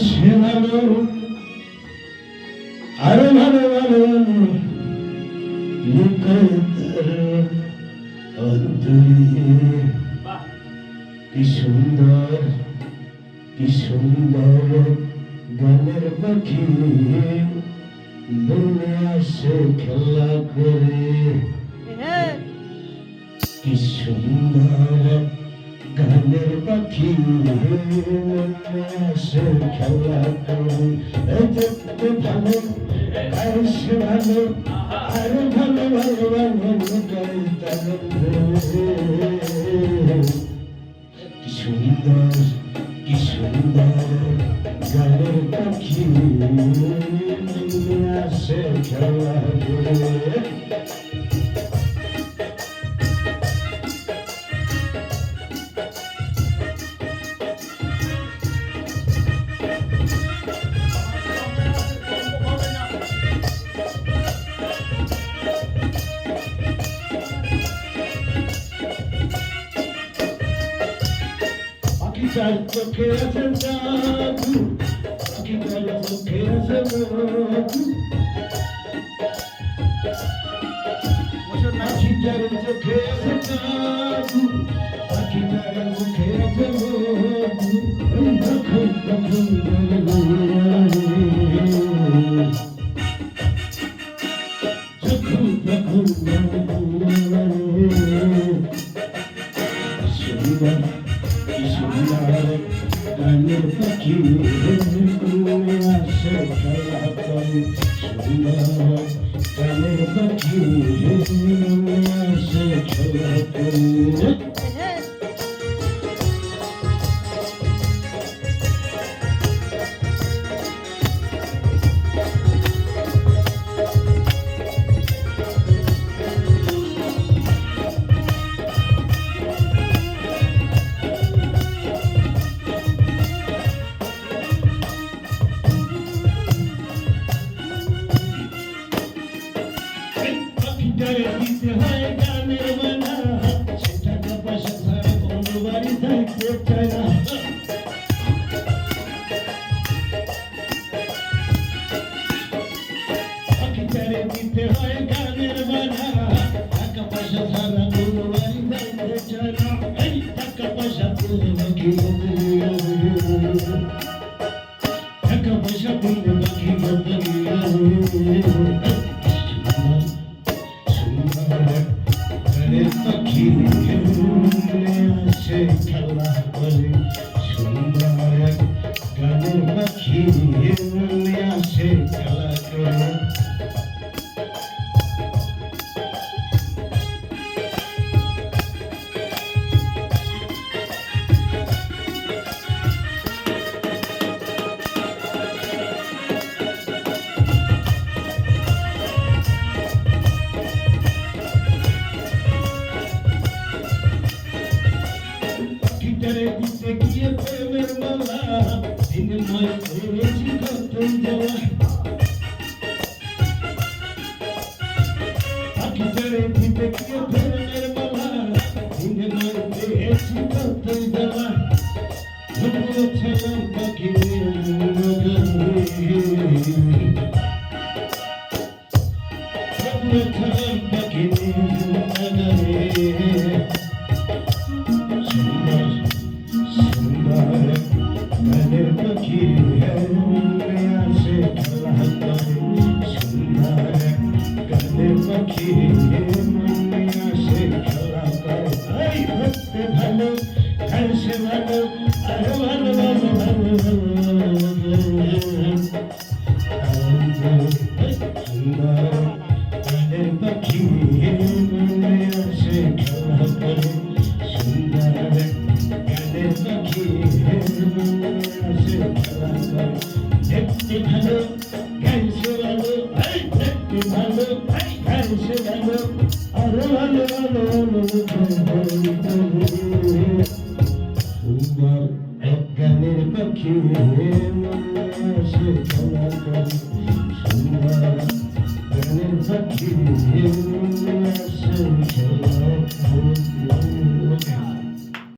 সে ভালো আরো ভালো ভালো অন্তরে কি সুন্দর গানের পাখি বনে আসে খেলা করে কি সুন্দর গানের পাখি আসে খেলা করে দেখতে ভালো আর সে ভালো আরো ভালো ভালো ভালো কি সুন্দর গানের পাখি আসে খেলা করে চার চোখে আছে জাদু পাখি চার চোখে আছে মধু পাখি চার চোখে আছে জাদু পাখি চার চোখে আছে মধু যখন তখন সুন্দর গানের পাখি আসে খেলা করে সুন্দর গানের পাখি আসে খেলা করে দিতে হয় গানের মানা সে টাকা পয়সা ছাড়া কোনো বাড়ি থাকতে চায় না পাখিটারে দিতে হয় গানের মানা টাকা পয়সা ছাড়া কোনো বাড়ি থাকতে চায় না এই টাকা পয়সা পেলে বাকি টাকা পয়সা পেলে বাকি পাখি আসে খেলা করে সুন্দর গানের পাখি আসে খেলা করে দিতে গিয়ে প্রেমের মালা দিনে নয় পেয়েছি কতই জ্বালা পাখিটারে দিতে গিয়ে প্রেমের মালা দিনে নয় পেয়েছি কতই জ্বালা ছেলের পাখি ছেলের পাখি গানের পাখি আসে খেলা করে সুন্দর গানের পাখি আসে খেলা করে দেখতে ভালো খাইছে ভালো আরো ভালো ভালো ভালো সুন্দর গানের পাখি আসে খেলা করে সুন্দর গানের পাখি দেখতে ভালো গাইছে ভালো দেখতে ভালো গাইছে ভালো আরো ভালো ভালো সুন্দর এক গানের পাখি আসে খেলা করে